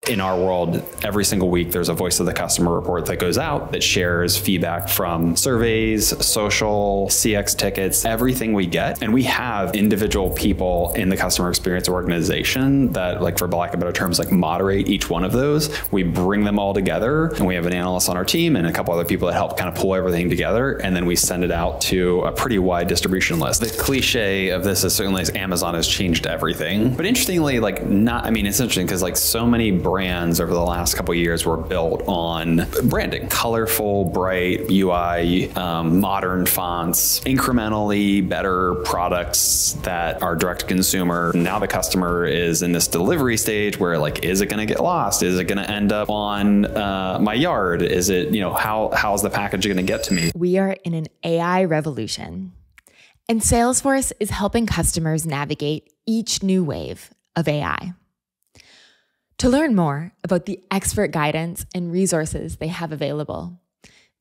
in our world, every single week, there's a voice of the customer report that goes out that shares feedback from surveys, social, CX tickets, everything we get. And we have individual people in the customer experience organization that, like, for lack of better terms, like moderate each one of those. We bring them all together, and we have an analyst on our team and a couple other people that help kind of pull everything together. And then we send it out to a pretty wide distribution list. The cliche of this is certainly Amazon has changed everything. But interestingly, it's interesting because like so many brands over the last couple of years were built on branding, colorful, bright UI, modern fonts, incrementally better products that are direct to consumer. Now the customer is in this delivery stage where, like, is it going to get lost? Is it going to end up on my yard? Is it, how's the package going to get to me? We are in an AI revolution, and Salesforce is helping customers navigate each new wave of AI. To learn more about the expert guidance and resources they have available,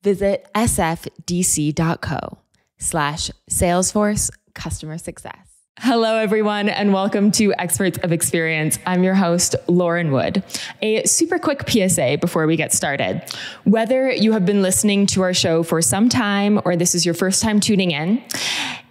visit sfdc.co/Salesforce Customer Success. Hello, everyone, and welcome to Experts of Experience. I'm your host, Lauren Wood. A super quick PSA before we get started. Whether you have been listening to our show for some time or this is your first time tuning in,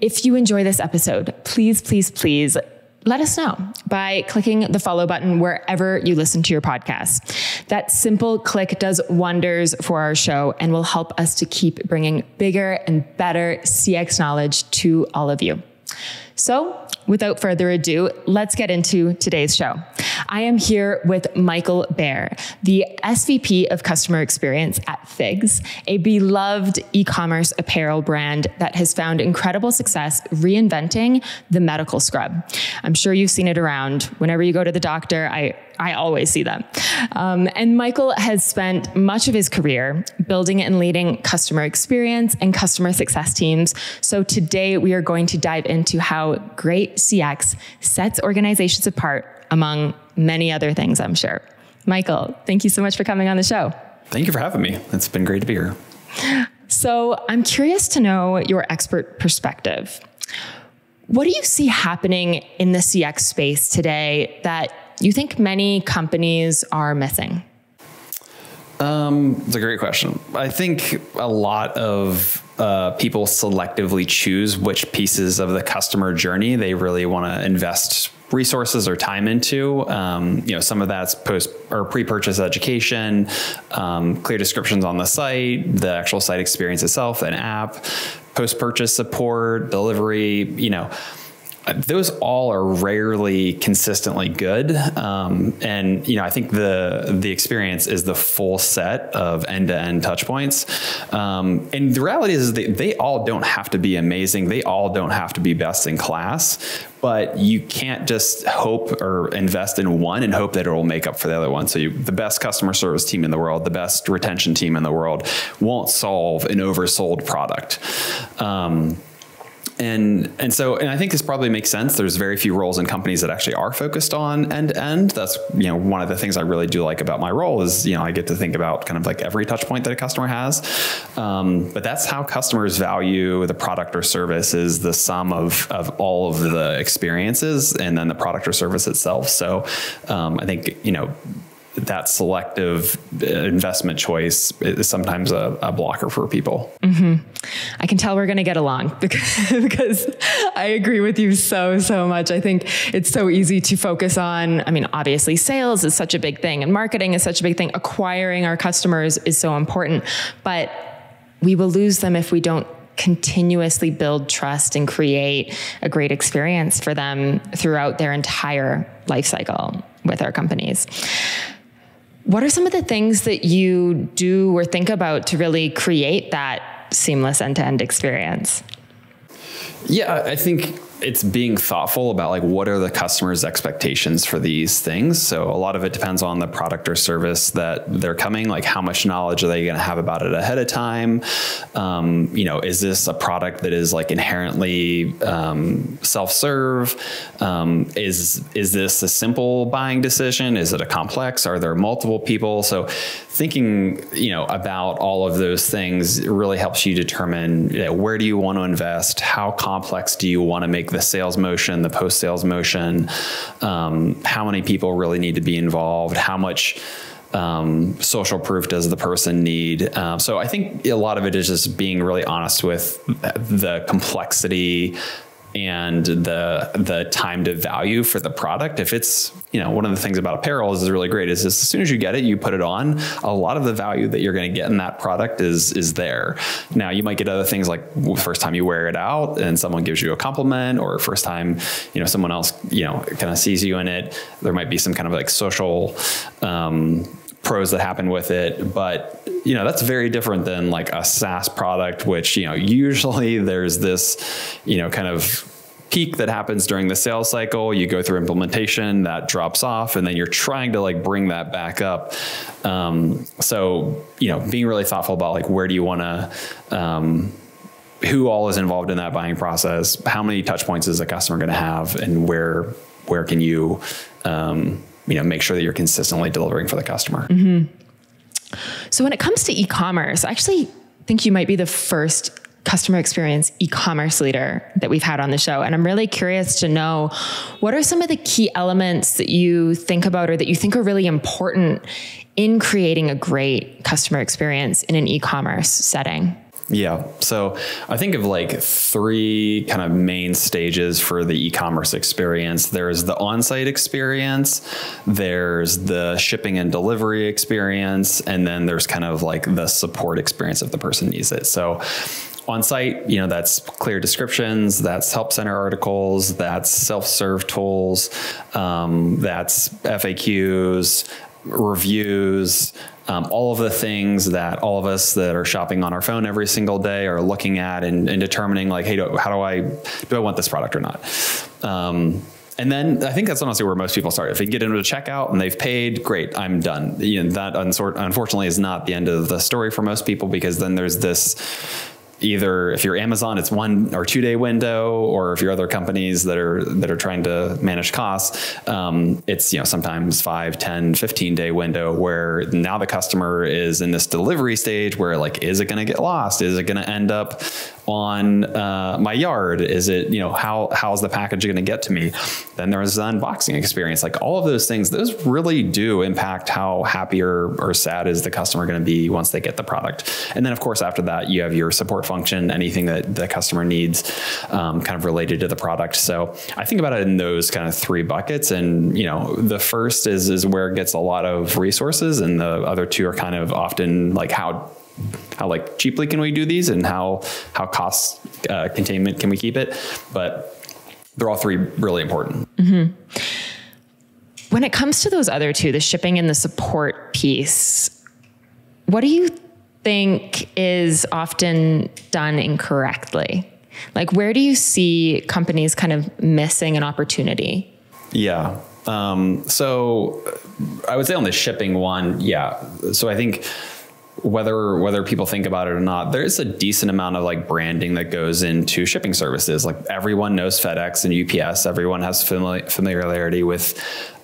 if you enjoy this episode, please, please, please let us know by clicking the follow button wherever you listen to your podcast. That simple click does wonders for our show and will help us to keep bringing bigger and better CX knowledge to all of you. So, without further ado, let's get into today's show. I am here with Michael Bair, the SVP of Customer Experience at Figs, a beloved e-commerce apparel brand that has found incredible success reinventing the medical scrub. I'm sure you've seen it around. Whenever you go to the doctor, I always see them. And Michael has spent much of his career building and leading customer experience and customer success teams. So today we are going to dive into how great CX sets organizations apart, among many other things, I'm sure. Michael, thank you so much for coming on the show. Thank you for having me. It's been great to be here. So I'm curious to know your expert perspective. What do you see happening in the CX space today that you think many companies are missing? It's a great question. I think a lot of people selectively choose which pieces of the customer journey they really want to invest resources or time into. Some of that's post or pre-purchase education, clear descriptions on the site, the actual site experience itself, an app, post-purchase support, delivery, those all are rarely consistently good. I think the experience is the full set of end-to-end touch points. And the reality is they all don't have to be amazing. They all don't have to be best in class, but you can't just hope or invest in one and hope that it will make up for the other one. So the best customer service team in the world, the best retention team in the world won't solve an oversold product. And I think this probably makes sense. There's very few roles in companies that actually are focused on end to end. That's, one of the things I really do like about my role is, I get to think about kind of like every touch point that a customer has. But that's how customers value the product or service, is the sum of all of the experiences and then the product or service itself. So I think, that selective investment choice is sometimes a blocker for people. Mm-hmm. I can tell we're going to get along because I agree with you so much. I think it's so easy to focus on, obviously sales is such a big thing and marketing is such a big thing. Acquiring our customers is so important, but we will lose them if we don't continuously build trust and create a great experience for them throughout their entire life cycle with our companies. What are some of the things that you do or think about to really create that seamless end-to-end experience? Yeah, I think it's being thoughtful about like what are the customer's expectations for these things. So a lot of it depends on the product or service that they're coming, like how much knowledge are they going to have about it ahead of time? Is this a product that is like inherently self-serve? Is this a simple buying decision? Is it a complex? Are there multiple people? So thinking, about all of those things really helps you determine where do you want to invest? How complex do you want to make take, the sales motion, the post-sales motion, how many people really need to be involved, how much social proof does the person need? So I think a lot of it is just being really honest with the complexity and the time to value for the product. If it's, one of the things about apparel is really great is as soon as you get it, you put it on, a lot of the value that you're going to get in that product is there. Now you might get other things like first time you wear it out and someone gives you a compliment, or first time, someone else, kind of sees you in it. There might be some kind of like social, pros that happen with it, but that's very different than like a SaaS product, which usually there's this kind of peak that happens during the sales cycle. You go through implementation, that drops off, and then you're trying to like bring that back up. So being really thoughtful about like where do you want to who all is involved in that buying process, how many touch points is the customer going to have, and where can you make sure that you're consistently delivering for the customer. Mm-hmm. So when it comes to e-commerce, I actually think you might be the first customer experience e-commerce leader that we've had on the show. And I'm really curious to know, what are some of the key elements that you think about or that you think are really important in creating a great customer experience in an e-commerce setting? Yeah. So I think of like three kind of main stages for the e-commerce experience. There's the on-site experience, there's the shipping and delivery experience, and then there's kind of like the support experience if the person needs it. So on-site, that's clear descriptions, that's help center articles, that's self-serve tools, that's FAQs, reviews, all of the things that all of us that are shopping on our phone every single day are looking at and determining like, hey, do I want this product or not? And then I think that's honestly where most people start. If they get into a checkout and they've paid, great, I'm done. That unfortunately is not the end of the story for most people, because then there's this, either if you're Amazon, it's 1 or 2 day window, or if you're other companies that are trying to manage costs, it's sometimes 5, 10, 15 day window where now the customer is in this delivery stage where like, is it going to get lost? Is it going to end up on my yard? Is it, how's the package going to get to me? Then there's the unboxing experience. Like all of those things, those really do impact how happy or sad is the customer going to be once they get the product. And then of course, after that, you have your support function, anything that the customer needs kind of related to the product. So I think about it in those kind of three buckets. And, the first is where it gets a lot of resources, and the other two are kind of often like how like cheaply can we do these, and how cost containment can we keep it? But they're all three really important. Mm-hmm. When it comes to those other two, the shipping and the support piece, what do you think is often done incorrectly? Like, where do you see companies kind of missing an opportunity? Yeah. So I would say on the shipping one, yeah. So I think whether people think about it or not, there's a decent amount of like branding that goes into shipping services. Like everyone knows FedEx and UPS. Everyone has familiarity with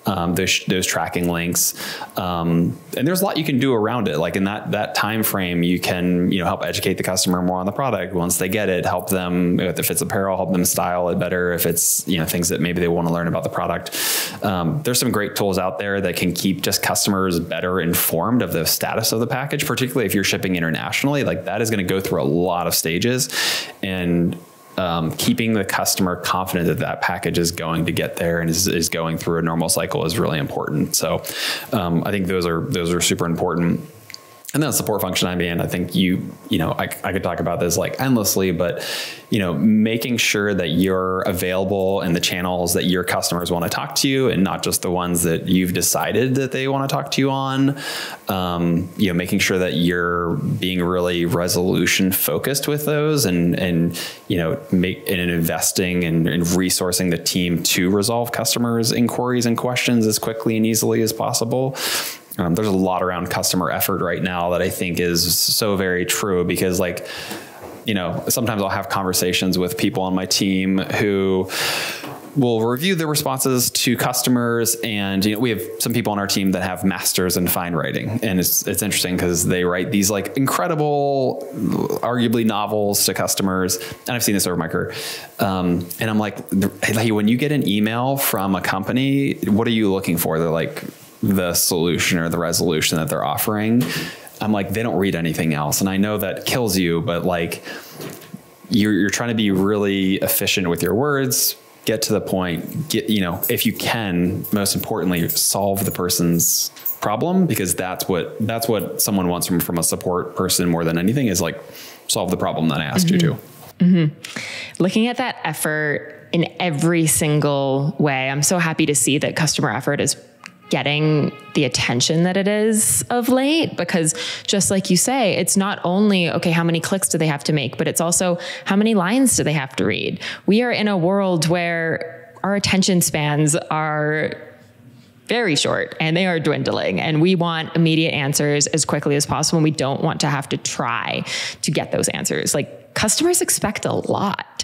those tracking links. And there's a lot you can do around it. Like in that time frame, you can, help educate the customer more on the product. Once they get it, help them, if it's apparel, help them style it better. If it's, things that maybe they want to learn about the product. There's some great tools out there that can keep just customers better informed of the status of the package, particularly if you're shipping internationally. Like that is going to go through a lot of stages, and keeping the customer confident that that package is going to get there and is going through a normal cycle is really important. So I think those are super important. And then the support function, I think I could talk about this like endlessly, but, making sure that you're available in the channels that your customers want to talk to you, and not just the ones that you've decided that they want to talk to you on. Making sure that you're being really resolution focused with those, and investing and resourcing the team to resolve customers' inquiries and questions as quickly and easily as possible. There's a lot around customer effort right now that I think is so very true, because sometimes I'll have conversations with people on my team who we'll review the responses to customers, and we have some people on our team that have masters in fine writing, and it's interesting because they write these like incredible, arguably novels to customers, and I've seen this over my career. And I'm like, hey, when you get an email from a company, what are you looking for? They're like, the solution or the resolution that they're offering. I'm like, they don't read anything else. And I know that kills you, but like you're trying to be really efficient with your words, get to the point, if you can, most importantly, solve the person's problem, because that's what someone wants from a support person more than anything, is like solve the problem that I asked you to. Mm-hmm. Looking at that effort in every single way, I'm so happy to see that customer effort is getting the attention that it is of late, because just like you say, it's not only, okay, how many clicks do they have to make, but it's also how many lines do they have to read? We are in a world where our attention spans are very short and they are dwindling, and we want immediate answers as quickly as possible. And we don't want to have to try to get those answers. Like, customers expect a lot.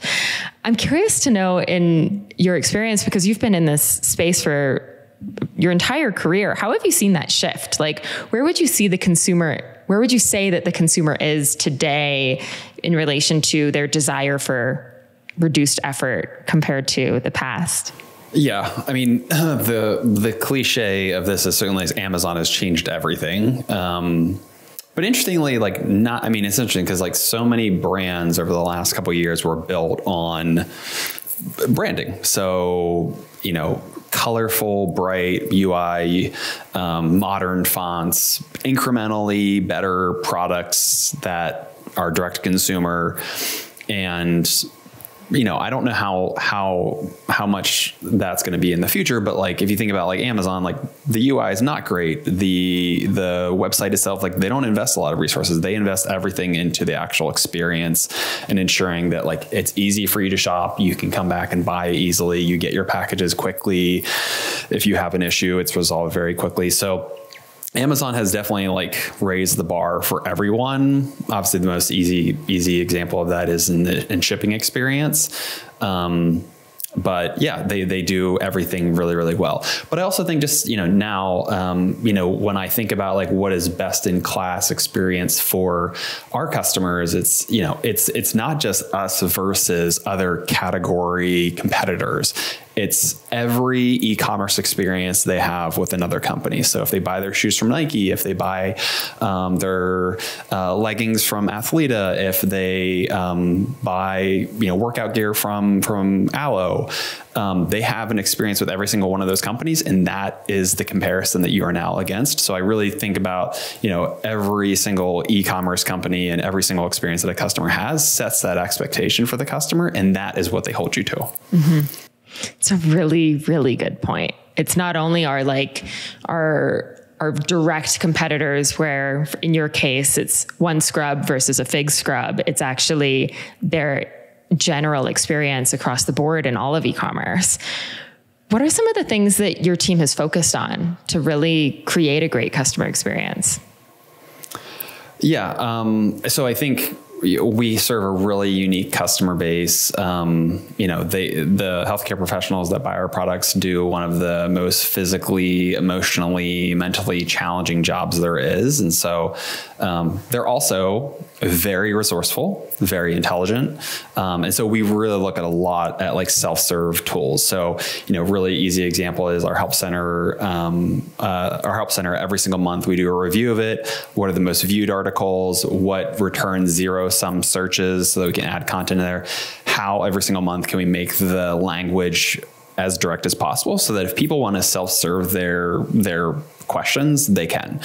I'm curious to know, in your experience, because you've been in this space for your entire career, how have you seen that shift? Like, where would you say that the consumer is today in relation to their desire for reduced effort compared to the past? Yeah. I mean, the cliche of this is certainly Amazon has changed everything. But interestingly, it's interesting because like so many brands over the last couple of years were built on branding. So, colorful, bright UI, modern fonts, incrementally better products that are direct to consumer. And, I don't know how much that's going to be in the future, but like, if you think about like Amazon, like the UI is not great. The website itself, like they don't invest a lot of resources. They invest everything into the actual experience and ensuring that like it's easy for you to shop. You can come back and buy easily. You get your packages quickly. If you have an issue, it's resolved very quickly. So Amazon has definitely like raised the bar for everyone. Obviously, the most easy example of that is in shipping experience. But yeah, they do everything really, really well. But I also think just, now, when I think about like what is best in class experience for our customers, it's not just us versus other category competitors. It's every e-commerce experience they have with another company. So if they buy their shoes from Nike, if they buy their leggings from Athleta, if they buy workout gear from Aloe, they have an experience with every single one of those companies, and that is the comparison that you are now against. So I really think about every single e-commerce company and every single experience that a customer has sets that expectation for the customer, and that is what they hold you to. Mm-hmm. It's a really, really good point. It's not only our direct competitors, where in your case, it's one scrub versus a fig scrub. It's actually their general experience across the board in all of e-commerce. What are some of the things that your team has focused on to really create a great customer experience? Yeah. So I think we serve a really unique customer base. The healthcare professionals that buy our products do one of the most physically, emotionally, mentally challenging jobs there is. And so they're also very resourceful, very intelligent. And so we really look at a lot at like self-serve tools. So, really easy example is our help center. Every single month we do a review of it. What are the most viewed articles? What returns zero-sum searches so that we can add content in there? How every single month can we make the language as direct as possible so that if people want to self-serve their questions, they can.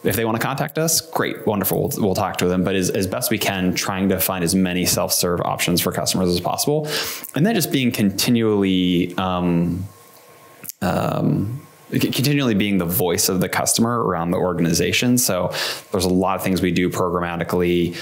If they want to contact us, great, wonderful. We'll talk to them. But as best we can, trying to find as many self-serve options for customers as possible. And then just being continually being the voice of the customer around the organization. So there's a lot of things we do programmatically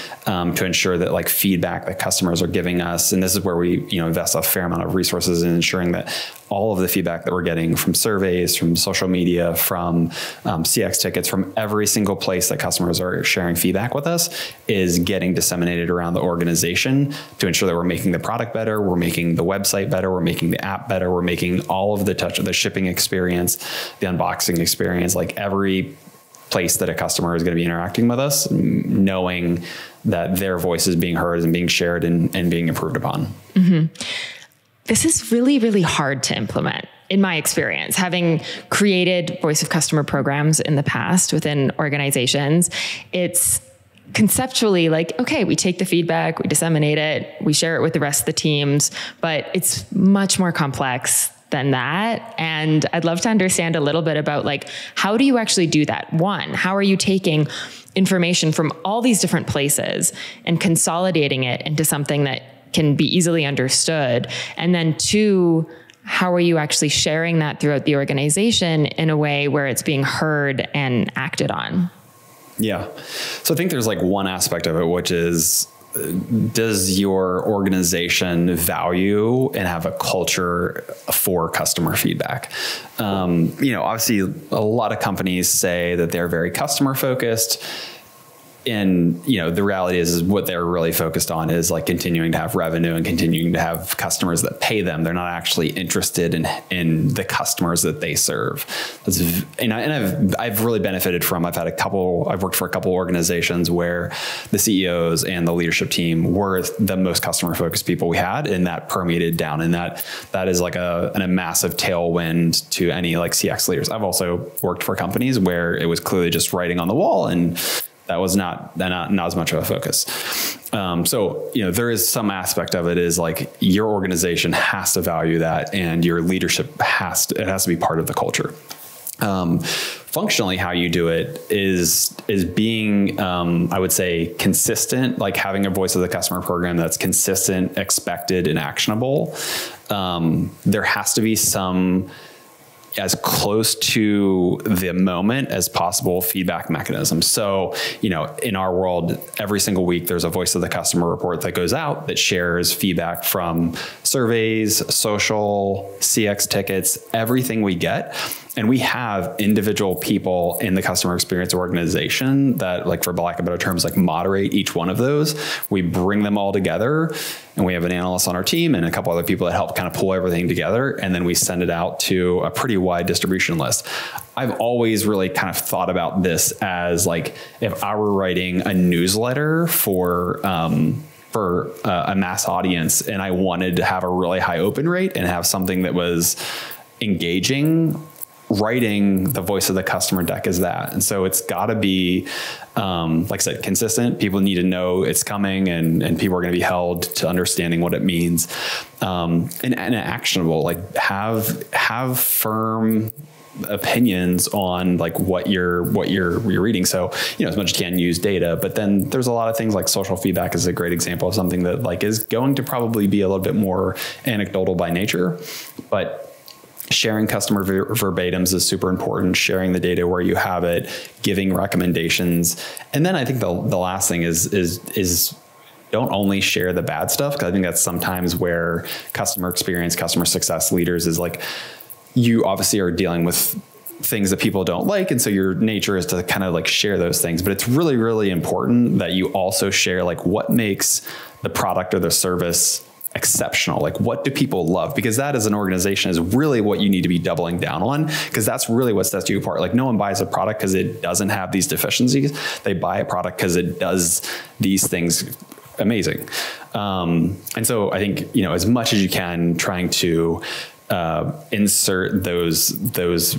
to ensure that like feedback that customers are giving us. And this is where we invest a fair amount of resources in ensuring that all of the feedback that we're getting from surveys, from social media, from CX tickets, from every single place that customers are sharing feedback with us is getting disseminated around the organization to ensure that we're making the product better, we're making the website better, we're making the app better, we're making all of the shipping experience, the unboxing experience, like every place that a customer is going to be interacting with us, knowing that their voice is being heard and being shared and being improved upon. Mm-hmm. This is really, really hard to implement in my experience, having created voice of customer programs in the past within organizations. It's conceptually like, okay, we take the feedback, we disseminate it, we share it with the rest of the teams, but it's much more complex than that. And I'd love to understand a little bit about like, how do you actually do that? One, how are you taking information from all these different places and consolidating it into something that can be easily understood? And then two, how are you actually sharing that throughout the organization in a way where it's being heard and acted on? Yeah. So I think there's like one aspect of it, which is, does your organization value and have a culture for customer feedback? Obviously a lot of companies say that they're very customer focused. And, the reality is what they're really focused on is like continuing to have revenue and continuing to have customers that pay them. They're not actually interested in the customers that they serve. I've really benefited from, I've worked for a couple organizations where the CEOs and the leadership team were the most customer focused people we had, and that permeated down. And that is like a massive tailwind to any like CX leaders. I've also worked for companies where it was clearly just writing on the wall, and that was not as much of a focus. So there is some aspect of it is like your organization has to value that, and your leadership has to be part of the culture. Functionally, how you do it is being, I would say, consistent, like having a voice of the customer program that's consistent, expected, and actionable. There has to be some as close to the moment as possible feedback mechanism. So, in our world, every single week, there's a voice of the customer report that goes out that shares feedback from surveys, social, CX tickets, everything we get. And we have individual people in the customer experience organization that, like, for lack of better terms, like moderate each one of those. We bring them all together, and we have an analyst on our team and a couple other people that help kind of pull everything together. And then we send it out to a pretty wide distribution list. I've always really kind of thought about this as like, if I were writing a newsletter for a mass audience and I wanted to have a really high open rate and have something that was engaging, writing the voice of the customer deck is that. And so it's got to be, like I said, consistent. People need to know it's coming, and people are going to be held to understanding what it means, and actionable. Like have firm opinions on like what you're reading. So, as much as you can use data, but then there's a lot of things like social feedback is a great example of something that like is going to probably be a little bit more anecdotal by nature, but sharing customer verbatims is super important. Sharing the data where you have it, giving recommendations. And then I think the last thing is don't only share the bad stuff, because I think that's sometimes where customer experience, customer success leaders is like, you obviously are dealing with things that people don't like. And so your nature is to kind of like share those things. But it's really, really important that you also share like what makes the product or the service exceptional. Like, what do people love? Because that as an organization is really what you need to be doubling down on, because that's really what sets you apart. Like, no one buys a product because it doesn't have these deficiencies. They buy a product because it does these things amazing. And so I think, as much as you can, trying to insert those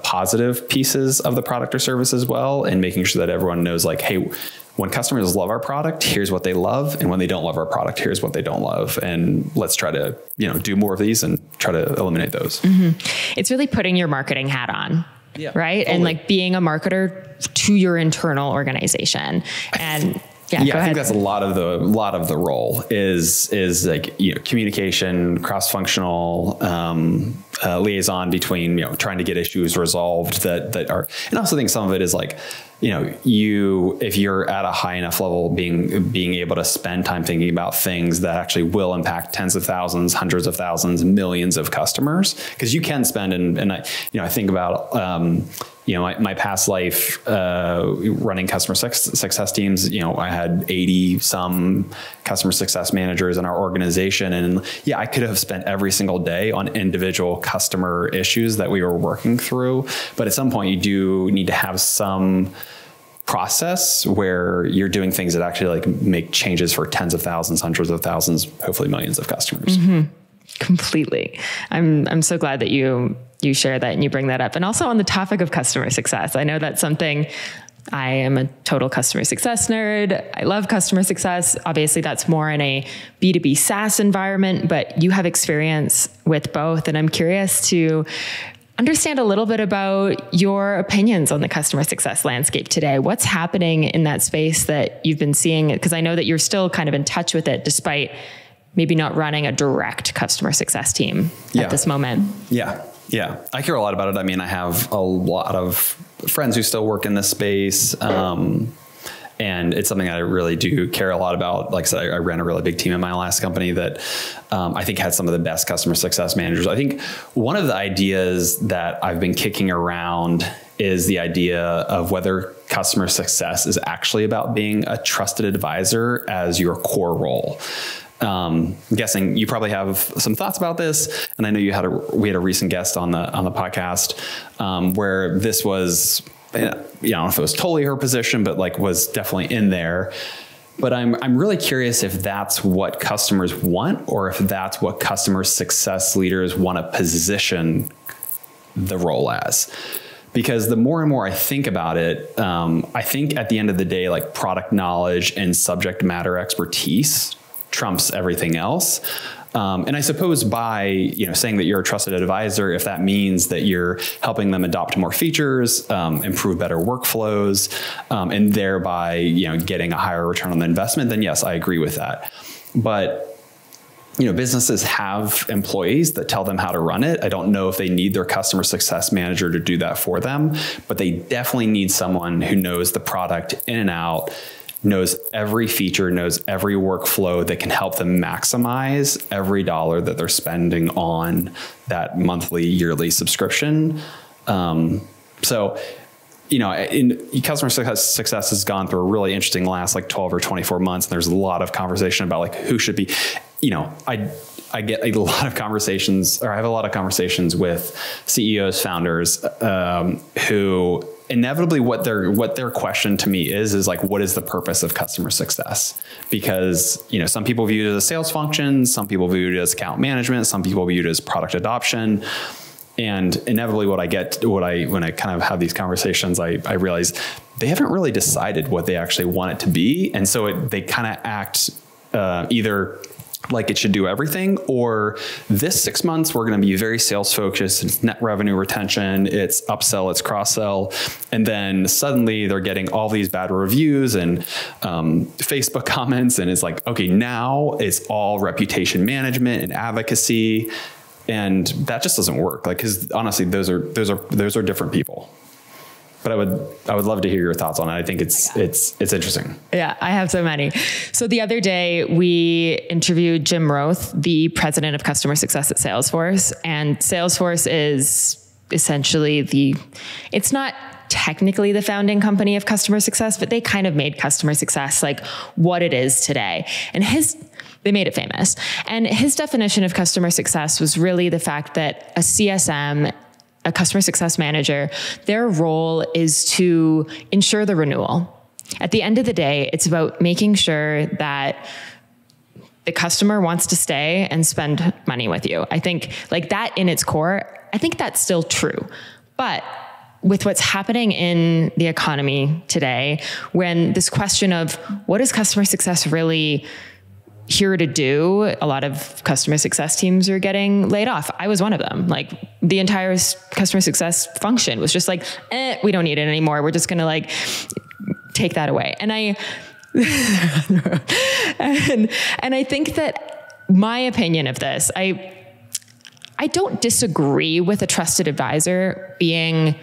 positive pieces of the product or service as well, and making sure that everyone knows like, hey, when customers love our product, here's what they love. And when they don't love our product, here's what they don't love. And let's try to, do more of these and try to eliminate those. Mm-hmm. It's really putting your marketing hat on. Yeah, right. Totally. And like being a marketer to your internal organization. And yeah, I think that's a lot of the role is like, communication, cross-functional, liaison between, trying to get issues resolved that are, and I also think some of it is like, if you're at a high enough level, being able to spend time thinking about things that actually will impact tens of thousands, hundreds of thousands, millions of customers, because you can spend, and I think about, my past life, running customer success teams, I had 80 some customer success managers in our organization. And I could have spent every single day on individual customer issues that we were working through. But at some point you do need to have some process where you're doing things that actually like make changes for tens of thousands, hundreds of thousands, hopefully millions of customers. Mm-hmm. Completely. I'm so glad that you share that and you bring that up. And also on the topic of customer success, I know that's something, I am a total customer success nerd. I love customer success. Obviously that's more in a B2B SaaS environment, but you have experience with both. And I'm curious to understand a little bit about your opinions on the customer success landscape today. What's happening in that space that you've been seeing? Because I know that you're still kind of in touch with it despite maybe not running a direct customer success team at this moment. Yeah. I hear a lot about it. I mean, I have a lot of friends who still work in this space. And it's something I really do care a lot about. Like I said, I ran a really big team in my last company that I think had some of the best customer success managers. I think one of the ideas that I've been kicking around is the idea of whether customer success is actually about being a trusted advisor as your core role. I'm guessing you probably have some thoughts about this, and I know we had a recent guest on the podcast where this was, I don't know if it was totally her position, but like was definitely in there. But I'm really curious if that's what customers want, or if that's what customer success leaders want to position the role as. Because the more and more I think about it, I think at the end of the day, like product knowledge and subject matter expertise trumps everything else. And I suppose by, saying that you're a trusted advisor, if that means that you're helping them adopt more features, improve better workflows, and thereby, getting a higher return on the investment, then yes, I agree with that. But, businesses have employees that tell them how to run it. I don't know if they need their customer success manager to do that for them, but they definitely need someone who knows the product in and out, knows every feature, knows every workflow that can help them maximize every dollar that they're spending on that monthly, yearly subscription. So, in customer success has gone through a really interesting last like 12 or 24 months. And there's a lot of conversation about like who should be, I get a lot of conversations, or I have a lot of conversations with CEOs, founders, who inevitably what their question to me is like, what is the purpose of customer success? Because, some people view it as a sales function, some people view it as account management, some people view it as product adoption. And inevitably when I kind of have these conversations, I realize they haven't really decided what they actually want it to be. And so they kind of act either like it should do everything, or this 6 months, we're going to be very sales focused. It's net revenue retention, it's upsell, it's cross sell. And then suddenly they're getting all these bad reviews and Facebook comments. And it's like, okay, now it's all reputation management and advocacy. And that just doesn't work. Like, cause honestly, those are different people. But I would love to hear your thoughts on it. I think it's interesting. Yeah, I have so many. So the other day we interviewed Jim Roth, the president of customer success at Salesforce. And Salesforce is essentially it's not technically the founding company of customer success, but they kind of made customer success like what it is today. And they made it famous. And his definition of customer success was really the fact that a CSM, a customer success manager, their role is to ensure the renewal. At the end of the day, it's about making sure that the customer wants to stay and spend money with you. I think like that in its core, I think that's still true. But with what's happening in the economy today, when this question of what is customer success really here to do, a lot of customer success teams are getting laid off. I was one of them. Like the entire customer success function was just like, we don't need it anymore. We're just going to like take that away. And and I think that my opinion of this, I don't disagree with a trusted advisor being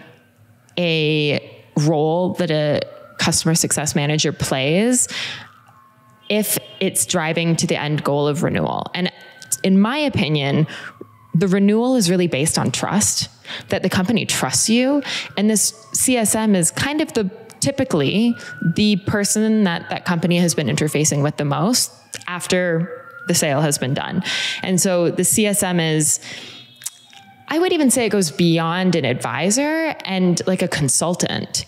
a role that a customer success manager plays if it's driving to the end goal of renewal. And in my opinion, the renewal is really based on trust, that the company trusts you. And this CSM is kind of typically the person that company has been interfacing with the most after the sale has been done. And so the CSM is, I would even say it goes beyond an advisor and like a consultant.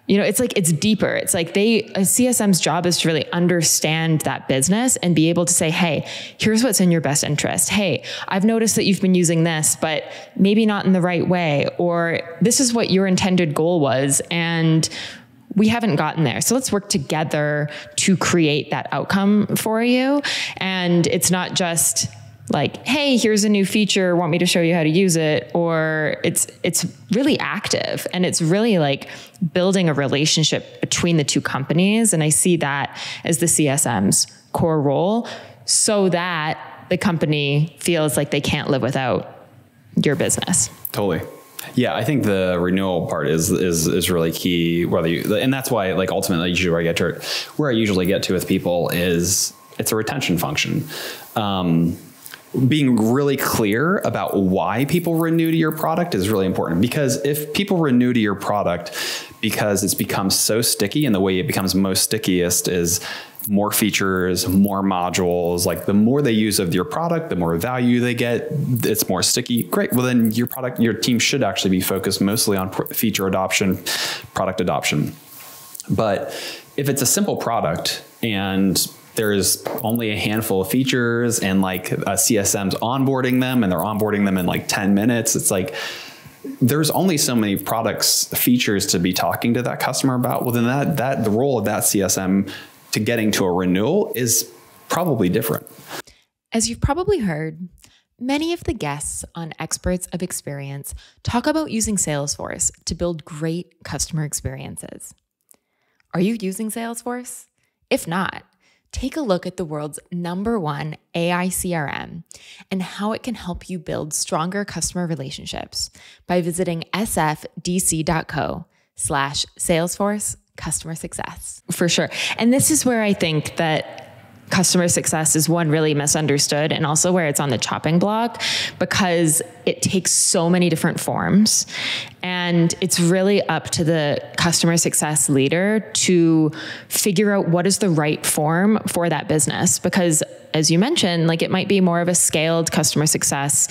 It's deeper. It's like a CSM's job is to really understand that business and be able to say, hey, here's what's in your best interest. Hey, I've noticed that you've been using this, but maybe not in the right way, or this is what your intended goal was, and we haven't gotten there. So let's work together to create that outcome for you. And it's not just like, hey, here's a new feature, want me to show you how to use it? Or it's really active, and it's really like building a relationship between the two companies. And I see that as the CSM's core role, so that the company feels like they can't live without your business. Totally. Yeah, I think the renewal part is really key. And that's why, like, ultimately, usually where I usually get to with people is it's a retention function. Being really clear about why people renew to your product is really important, because if people renew to your product because it's become so sticky, and the way it becomes most stickiest is more features, more modules, like the more they use of your product, the more value they get, it's more sticky. Great. Well, then your team should actually be focused mostly on feature adoption, product adoption. But if it's a simple product and there's only a handful of features and like a CSM's onboarding them, and they're onboarding them in like 10 minutes, it's like, there's only so many features to be talking to that customer about. Well, then the role of that CSM to getting to a renewal is probably different. As you've probably heard, many of the guests on Experts of Experience talk about using Salesforce to build great customer experiences. Are you using Salesforce? If not, take a look at the world's #1 AI CRM and how it can help you build stronger customer relationships by visiting sfdc.co/Salesforce customer success. For sure. And this is where I think that customer success is one really misunderstood, and also where it's on the chopping block, because it takes so many different forms, and it's really up to the customer success leader to figure out what is the right form for that business. Because as you mentioned, like, it might be more of a scaled customer success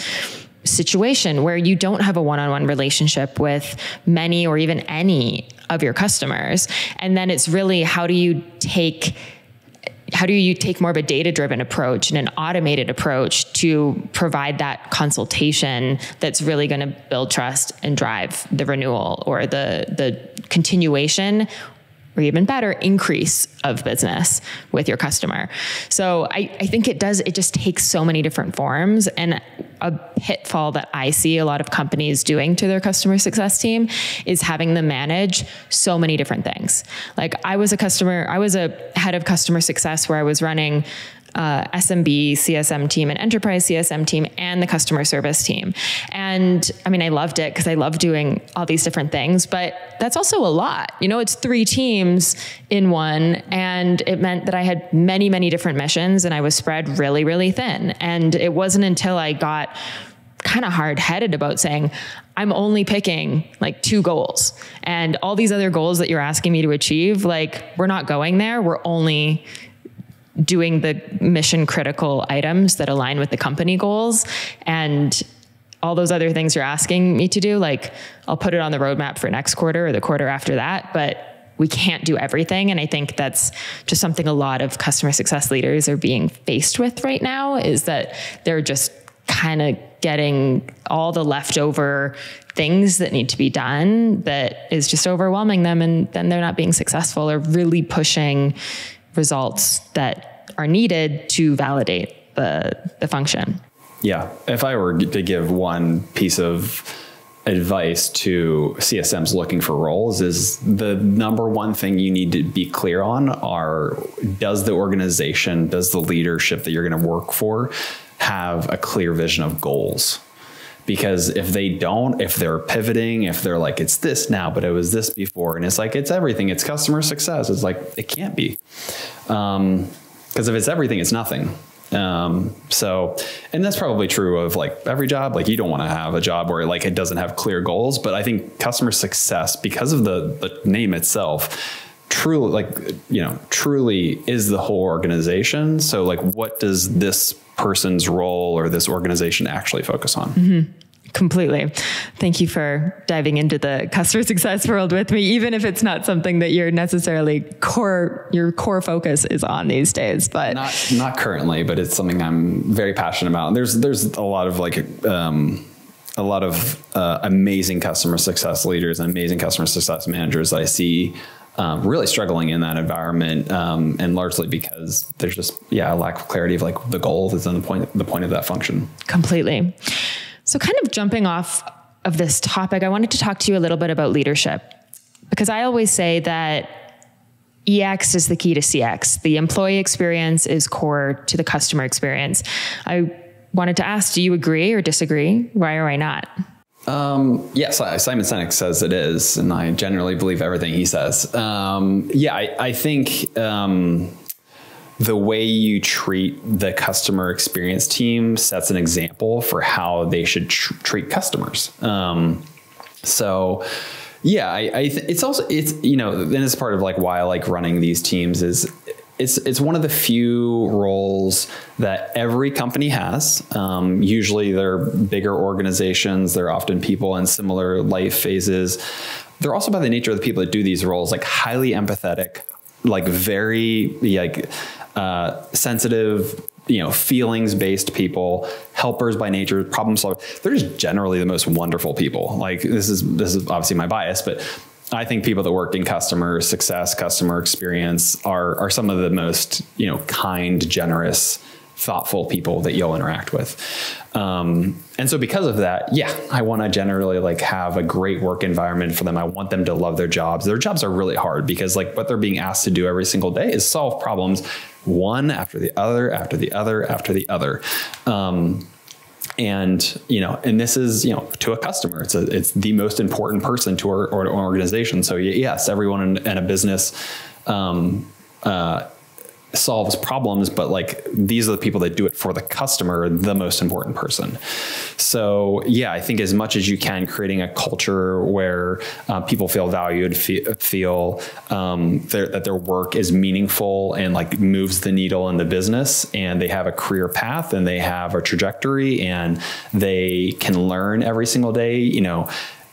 situation where you don't have a one-on-one relationship with many or even any of your customers. And then it's really, how do you take more of a data-driven approach and an automated approach to provide that consultation that's really going to build trust and drive the renewal or the continuation, or even better, increase of business with your customer. So I think it just takes so many different forms. And a pitfall that I see a lot of companies doing to their customer success team is having them manage so many different things. Like, I was a head of customer success where I was running SMB CSM team and enterprise CSM team and the customer service team. And I mean, I loved it because I love doing all these different things, but that's also a lot. It's 3 teams in one, and it meant that I had many, many different missions, and I was spread really, really thin. And it wasn't until I got kind of hard-headed about saying, I'm only picking like 2 goals, and all these other goals that you're asking me to achieve, like, we're not going there. We're only doing the mission critical items that align with the company goals, and all those other things you're asking me to do, like, I'll put it on the roadmap for next quarter or the quarter after that, but we can't do everything. And I think that's just something a lot of customer success leaders are being faced with right now, is that they're just kind of getting all the leftover things that need to be done that is just overwhelming them, and then they're not being successful or really pushing results that are needed to validate the function. Yeah. If I were to give one piece of advice to CSMs looking for roles, is the #1 thing you need to be clear on does the organization, does the leadership that you're going to work for have a clear vision of goals? because if they don't, if they're pivoting, if they're like, it's this now, but it was this before, and it's like, it's everything, it's customer success. It's like, it can't be. Because if it's everything, it's nothing. So, and that's probably true of like every job. Like you don't want to have a job where like it doesn't have clear goals, but I think customer success, because of the name itself, truly, like, truly is the whole organization. So like, what does this person's role or this organization actually focus on? Mm-hmm. Completely. Thank you for diving into the customer success world with me, even if it's not something that you're necessarily your core focus is on these days, but not currently, but it's something I'm very passionate about. And there's a lot of like, amazing customer success leaders and amazing customer success managers that I see really struggling in that environment, and largely because there's just a lack of clarity of like the goal that's in the point of that function. Completely. So kind of jumping off of this topic, I wanted to talk to you a little bit about leadership, because I always say that EX is the key to CX. The employee experience is core to the customer experience. I wanted to ask, do you agree or disagree? Why or why not? Yes, Simon Sinek says it is, and I generally believe everything he says. I think the way you treat the customer experience team sets an example for how they should treat customers. It's part of like why I like running these teams is it's one of the few roles that every company has. Usually they're bigger organizations. They're often people in similar life phases. They're also, by the nature of the people that do these roles, like highly empathetic, like very sensitive, feelings-based people, helpers by nature, problem solvers. They're just generally the most wonderful people. Like this is obviously my bias, but I think people that work in customer success, customer experience are some of the most, kind, generous, thoughtful people that you'll interact with. And so because of that, I want to generally like have a great work environment for them. I want them to love their jobs. Their jobs are really hard because like what they're being asked to do every single day is solve problems one after the other, after the other, after the other. And this is, to a customer, it's the most important person to our organization. So yes, everyone in a business, solves problems, but like these are the people that do it for the customer, the most important person. So I think as much as you can, creating a culture where people feel valued, feel that their work is meaningful and like moves the needle in the business, and they have a career path and they have a trajectory and they can learn every single day,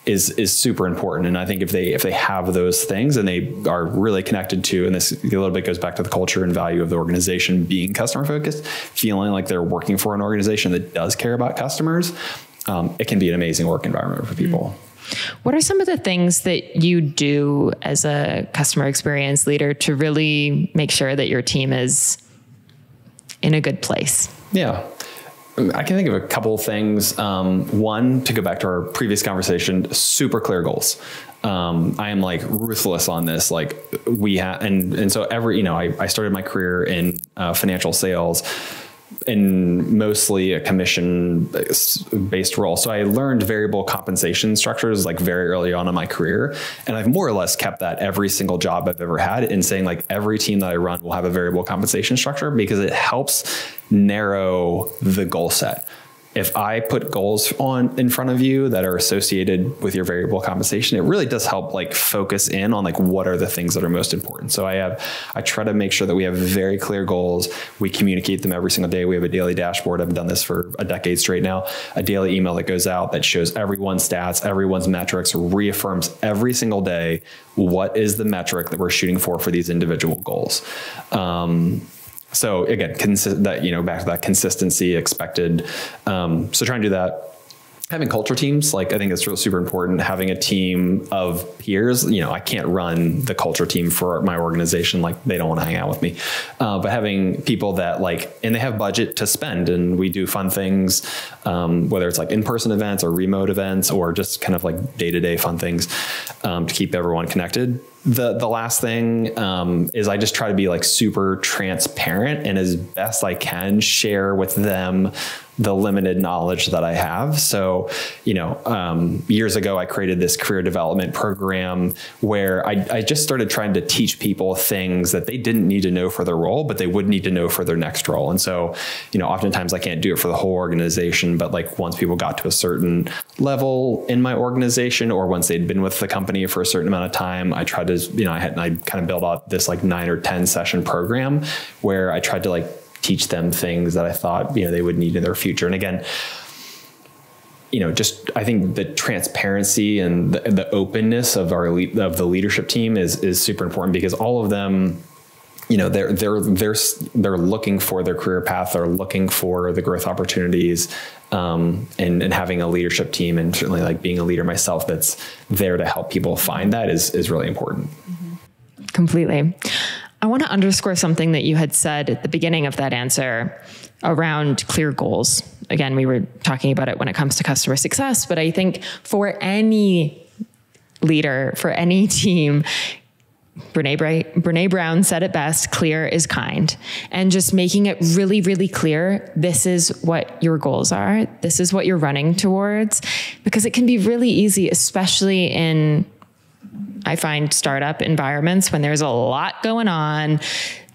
is super important. And I think if they have those things and they are really connected to, and this a little bit goes back to the culture and value of the organization being customer focused, feeling like they're working for an organization that does care about customers, it can be an amazing work environment for people. What are some of the things that you do as a customer experience leader to really make sure that your team is in a good place? Yeah. I can think of a couple of things. One, to go back to our previous conversation, super clear goals. I am like ruthless on this. Like we have, and so I started my career in financial sales in mostly a commission based role. So I learned variable compensation structures like very early on in my career. And I've more or less kept that every single job I've ever had, in saying like every team that I run will have a variable compensation structure because it helps narrow the goal set. If I put goals in front of you that are associated with your variable compensation, it really does help like focus in on like what are the things that are most important. So I try to make sure that we have very clear goals. We communicate them every single day. We have a daily dashboard. I've done this for a decade straight now. A daily email that goes out that shows everyone's stats, everyone's metrics, reaffirms every single day what is the metric that we're shooting for these individual goals. So again, back to that consistency expected. So trying to do that. Having culture teams, like I think it's really super important. Having a team of peers, I can't run the culture team for my organization. Like they don't want to hang out with me. But having people that and they have budget to spend, and we do fun things, whether it's like in-person events or remote events, or just kind of like day-to-day fun things, to keep everyone connected. The last thing is I just try to be like super transparent and as best I can share with them the limited knowledge that I have. So, years ago, I created this career development program where I just started trying to teach people things that they didn't need to know for their role, but they would need to know for their next role. And so, oftentimes I can't do it for the whole organization, but like once people got to a certain level in my organization, or once they'd been with the company for a certain amount of time, I tried to, I kind of built out this like 9 or 10 session program where I tried to like teach them things that I thought, they would need in their future. And again, I think the transparency and the openness of the leadership team is super important, because all of them, they're looking for their career path. They're looking for the growth opportunities, and having a leadership team, and certainly like being a leader myself that's there to help people find that is really important. Mm-hmm. Completely. I want to underscore something that you had said at the beginning of that answer around clear goals. Again, we were talking about it when it comes to customer success, but I think for any leader, for any team, Brene Brown said it best, clear is kind. And just making it really, really clear, this is what your goals are. This is what you're running towards, because it can be really easy, especially in, I find, startup environments when there's a lot going on,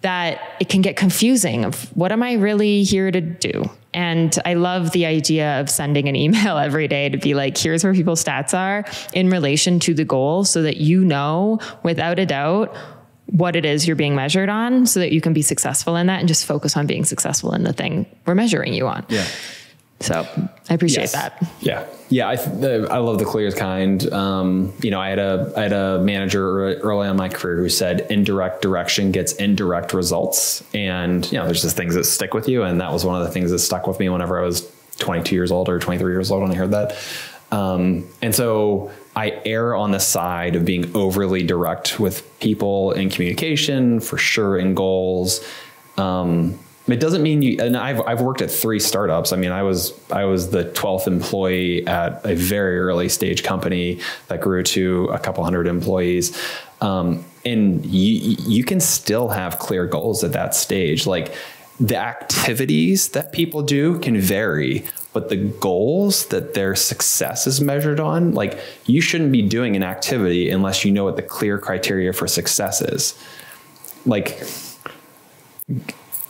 that it can get confusing of what am I really here to do? And I love the idea of sending an email every day to be like, here's where people's stats are in relation to the goal, so that without a doubt what it is you're being measured on, so that you can be successful in that and just focus on being successful in the thing we're measuring you on. Yeah. So I appreciate that. Yeah. Yeah. I love the clear is kind. I had a manager early on in my career who said indirect direction gets indirect results. And, there's just things that stick with you. And that was one of the things that stuck with me whenever I was 22 years old or 23 years old when I heard that. And so I err on the side of being overly direct with people in communication, for sure, in goals. It doesn't mean and I've worked at 3 startups. I mean, I was the 12th employee at a very early stage company that grew to a couple hundred employees. And you can still have clear goals at that stage. Like, the activities that people do can vary, but the goals that their success is measured on, like, you shouldn't be doing an activity unless you know what the clear criteria for success is. Like,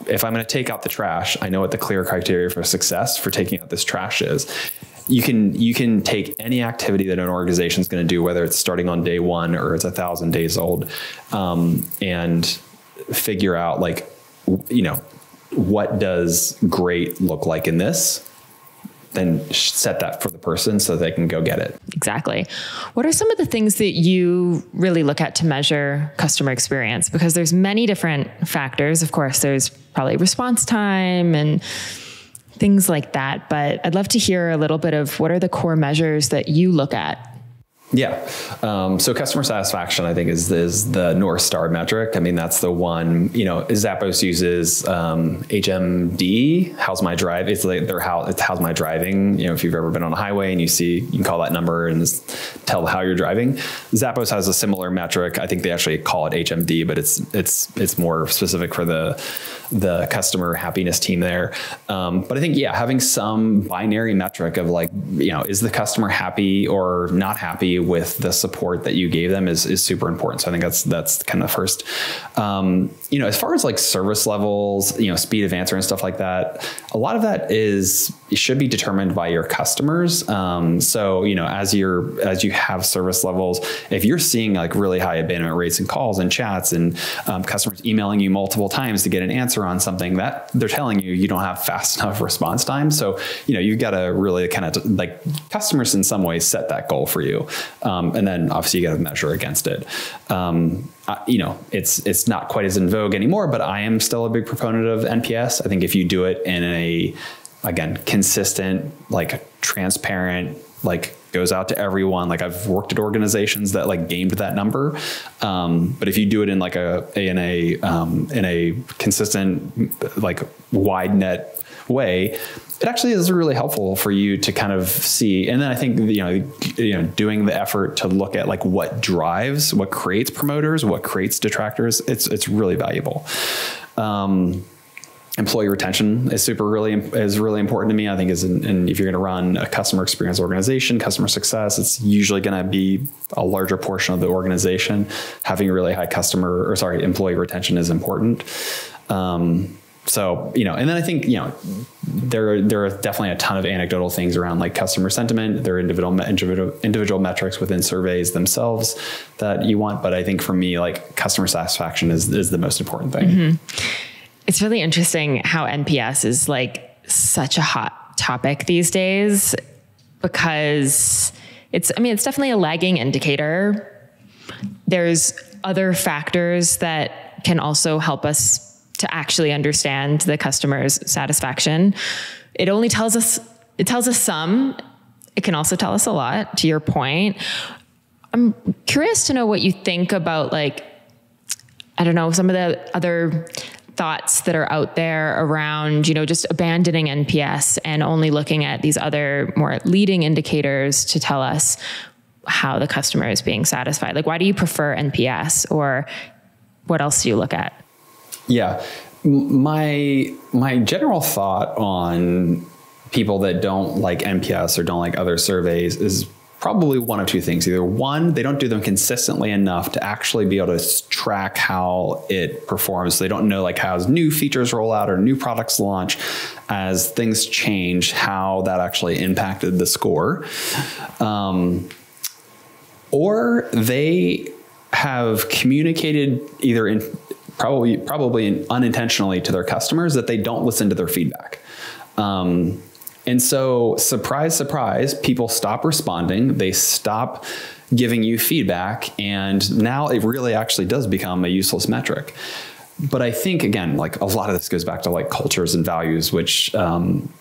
if I'm going to take out the trash, I know what the clear criteria for success for taking out this trash is. You can take any activity that an organization is going to do, whether it's starting on day 1 or it's 1,000 days old, and figure out, like, what does great look like in this? Then set that for the person so they can go get it. Exactly. What are some of the things that you really look at to measure customer experience? Because there's many different factors. Of course, there's probably response time and things like that. But I'd love to hear a little bit of what are the core measures that you look at. Yeah. So customer satisfaction, I think, is the North Star metric. I mean, that's the one, Zappos uses HMD, how's my drive? It's like it's how's my driving. If you've ever been on a highway and you can call that number and just tell how you're driving. Zappos has a similar metric. I think they actually call it HMD, but it's more specific for the customer happiness team there. But I think, having some binary metric of like, is the customer happy or not happy with the support that you gave them is super important. So I think that's kind of first. As far as like service levels, speed of answer and stuff like that, a lot of that should be determined by your customers. So, as you have service levels, if you're seeing like really high abandonment rates and calls and chats and customers emailing you multiple times to get an answer on something that they're telling you don't have fast enough response time. So, you've got to really kind of like customers in some ways set that goal for you. And then obviously you got to measure against it. It's not quite as in vogue anymore, but I am still a big proponent of NPS. I think if you do it in again, consistent, like transparent, like goes out to everyone. Like I've worked at organizations that like gamed that number. But if you do it in like in a consistent, like wide net way, it actually is really helpful for you to kind of see. And then I think, doing the effort to look at like what creates promoters, what creates detractors, it's really valuable. Employee retention is really important to me. I think and if you're going to run a customer experience organization, customer success, it's usually going to be a larger portion of the organization. Having a really high employee retention is important. So, and then I think, there are definitely a ton of anecdotal things around like customer sentiment. There are individual metrics within surveys themselves that you want. But I think for me, like customer satisfaction is the most important thing. Mm-hmm. It's really interesting how NPS is like such a hot topic these days because it's definitely a lagging indicator. There's other factors that can also help us to actually understand the customer's satisfaction. It tells us some. It can also tell us a lot, to your point. I'm curious to know what you think about some of the other thoughts that are out there around, just abandoning NPS and only looking at these other more leading indicators to tell us how the customer is being satisfied. Like, why do you prefer NPS, or what else do you look at? Yeah. My general thought on people that don't like NPS or don't like other surveys is probably one of two things. Either one, they don't do them consistently enough to actually be able to track how it performs. They don't know how new features roll out or new products launch, as things change, how that actually impacted the score. Or they have communicated either probably unintentionally to their customers that they don't listen to their feedback. And so, surprise, surprise, people stop responding. They stop giving you feedback. And now it really actually does become a useless metric. But I think, again, a lot of this goes back to cultures and values, which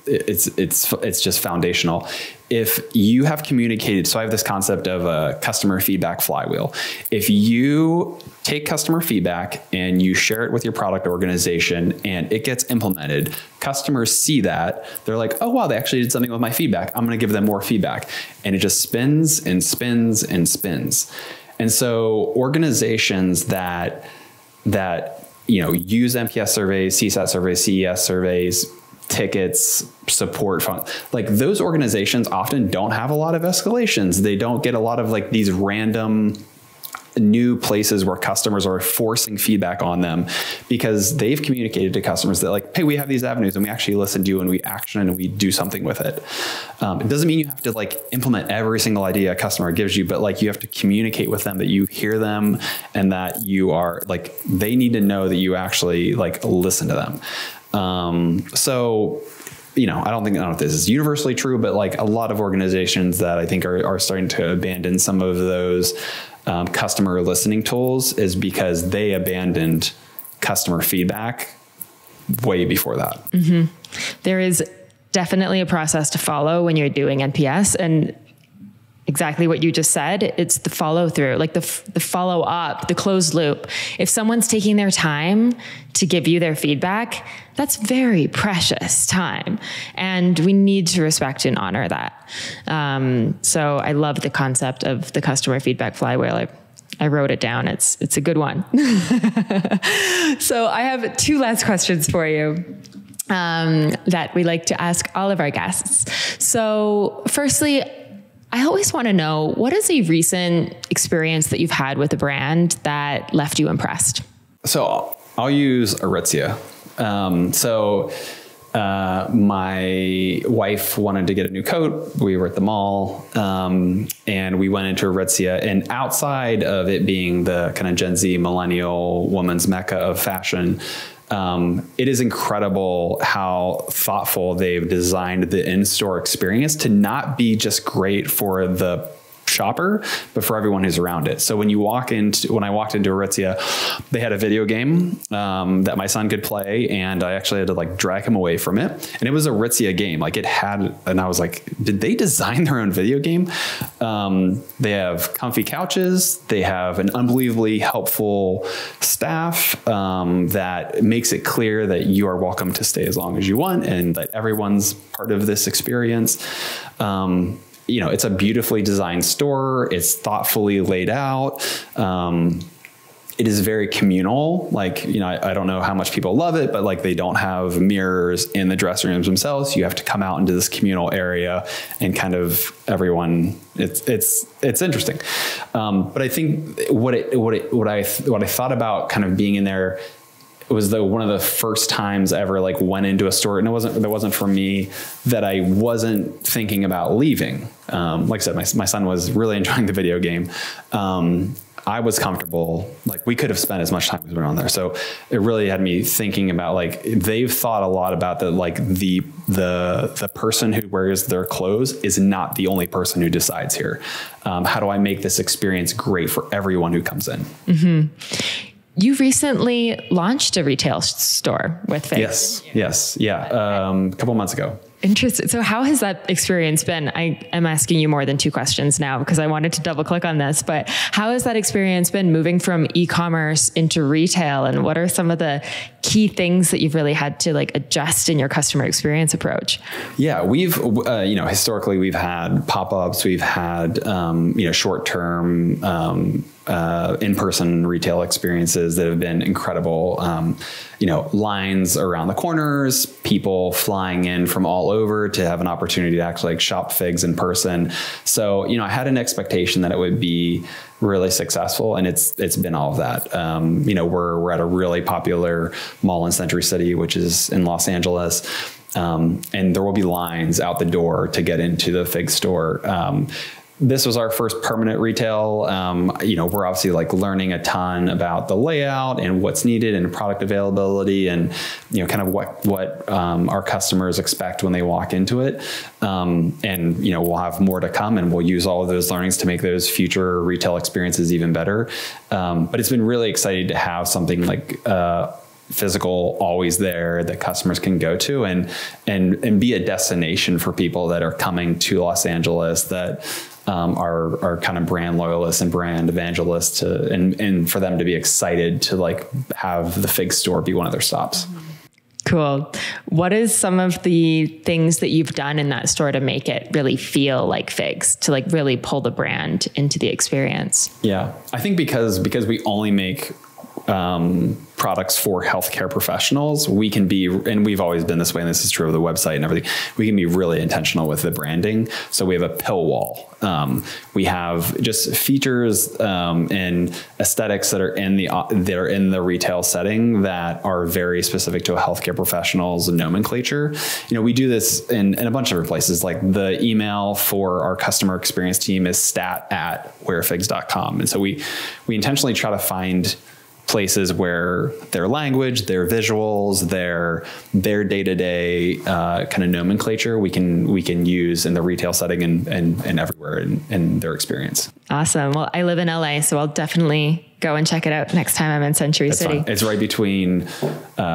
it's just foundational. If you have communicated, so I have this concept of a customer feedback flywheel. If you take customer feedback and you share it with your product organization and it gets implemented, customers see that, they're like, oh, wow, they actually did something with my feedback. I'm going to give them more feedback. And it just spins and spins and spins. And so organizations that use NPS surveys, CSAT surveys, CES surveys, tickets, support fund, those organizations often don't have a lot of escalations. They don't get a lot of these random new places where customers are forcing feedback on them, because they've communicated to customers that hey, we have these avenues and we actually listen to you and we action and we do something with it. It doesn't mean you have to implement every single idea a customer gives you, but you have to communicate with them that you hear them and that you are they need to know that you actually listen to them. So, I don't know if this is universally true, but a lot of organizations that I think are starting to abandon some of those customer listening tools is because they abandoned customer feedback way before that. Mm-hmm. There is definitely a process to follow when you're doing NPS, and exactly what you just said, it's the follow through, the follow up, the closed loop. If someone's taking their time to give you their feedback, that's very precious time. And we need to respect and honor that. So I love the concept of the customer feedback flywheel. I wrote it down. It's a good one. So I have two last questions for you that we like to ask all of our guests. So firstly, I always want to know, what is a recent experience that you've had with a brand that left you impressed? So I'll use Aritzia. My wife wanted to get a new coat. We were at the mall, and we went into Aritzia, and outside of it being the kind of Gen Z millennial woman's mecca of fashion, it is incredible how thoughtful they've designed the in-store experience to not be just great for the shopper, but for everyone who's around it. So when I walked into Aritzia, they had a video game that my son could play, and I actually had to drag him away from it. And it was a Aritzia game. And I was like, did they design their own video game? They have comfy couches. They have an unbelievably helpful staff that makes it clear that you are welcome to stay as long as you want and that everyone's part of this experience. It's a beautifully designed store. It's thoughtfully laid out. it is very communal. Like, I don't know how much people love it, but like they don't have mirrors in the dressing rooms themselves. You have to come out into this communal area and kind of everyone, it's interesting. But I think what I thought about kind of being in there, it was one of the first times I ever like went into a store, and that wasn't for me, that I wasn't thinking about leaving. Like I said, my son was really enjoying the video game. I was comfortable. Like we could have spent as much time as we were on there. So it really had me thinking about like, they've thought a lot about that. Like the person who wears their clothes is not the only person who decides here. How do I make this experience great for everyone who comes in? Mm-hmm. You recently launched a retail store with Figs. Yes. Yeah. A couple months ago. Interesting. So how has that experience been? I am asking you more than 2 questions now because I wanted to double click on this, but how has that experience been moving from e-commerce into retail? And what are some of the key things that you've really had to like adjust in your customer experience approach? Yeah, we've, historically we've had pop-ups, we've had, short-term, in-person retail experiences that have been incredible. Lines around the corners, people flying in from all over to have an opportunity to actually like shop Figs in person. So, I had an expectation that it would be really successful, and it's been all of that. We're at a really popular mall in Century City, which is in Los Angeles. And there will be lines out the door to get into the Fig store. This was our first permanent retail. We're obviously like learning a ton about the layout and what's needed and product availability and, kind of what our customers expect when they walk into it. We'll have more to come, and we'll use all of those learnings to make those future retail experiences even better. But it's been really exciting to have something like, physical always there that customers can go to and be a destination for people that are coming to Los Angeles that are kind of brand loyalists and brand evangelists and for them to be excited to like have the Fig store be one of their stops. Cool. What is some of the things that you've done in that store to make it really feel like Figs, to like really pull the brand into the experience? Yeah, I think because we only make products for healthcare professionals, we can be, and we've always been this way, and this is true of the website and everything, we can be really intentional with the branding. So we have a pill wall. We have just features and aesthetics that are in the retail setting that are very specific to a healthcare professional's nomenclature. We do this in a bunch of different places. Like the email for our customer experience team is stat@wearfigs.com. And so we intentionally try to find places where their language, their visuals, their day-to-day kind of nomenclature we can use in the retail setting and everywhere in their experience. Awesome. Well, I live in LA, so I'll definitely go and check it out next time I'm in Century City. Fun. It's right between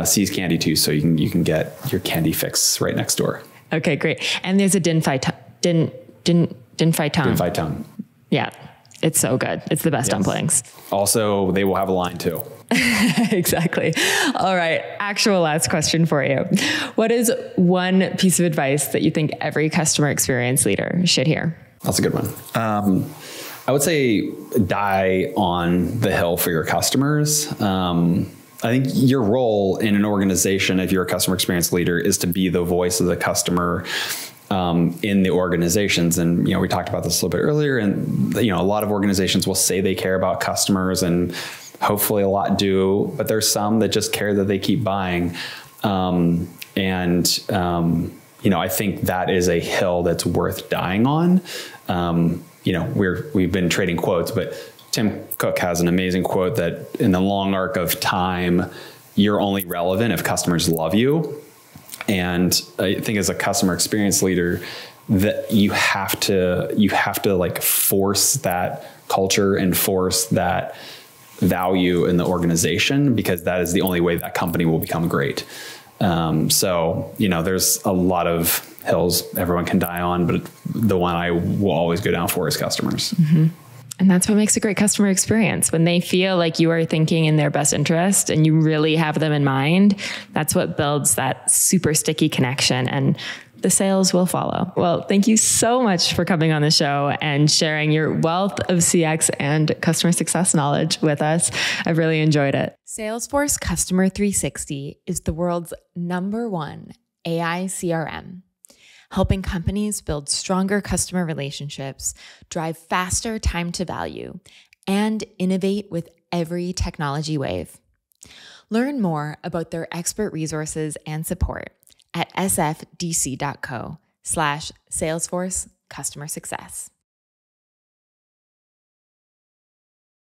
See's Candy too, so you can get your candy fix right next door. Okay, great. And there's a Din Fai Tong. Yeah. It's so good. It's the best dumplings. Also, they will have a line too. Exactly. All right. Actual last question for you. What is one piece of advice that you think every customer experience leader should hear? That's a good one. I would say die on the hill for your customers. I think your role in an organization, if you're a customer experience leader, is to be the voice of the customer in the organizations. And, we talked about this a little bit earlier, and, a lot of organizations will say they care about customers, and hopefully a lot do, but there's some that just care that they keep buying. I think that is a hill that's worth dying on. We've been trading quotes, but Tim Cook has an amazing quote that in the long arc of time, you're only relevant if customers love you. And I think as a customer experience leader, that you have to like force that culture and force that value in the organization, because that is the only way that company will become great. There's a lot of hills everyone can die on, but the one I will always go down for is customers. Mm-hmm. And that's what makes a great customer experience. When they feel like you are thinking in their best interest and you really have them in mind, that's what builds that super sticky connection. And the sales will follow. Well, thank you so much for coming on the show and sharing your wealth of CX and customer success knowledge with us. I've really enjoyed it. Salesforce Customer 360 is the world's #1 AI CRM, helping companies build stronger customer relationships, drive faster time to value, and innovate with every technology wave. Learn more about their expert resources and support at sfdc.co/Salesforce Customer Success.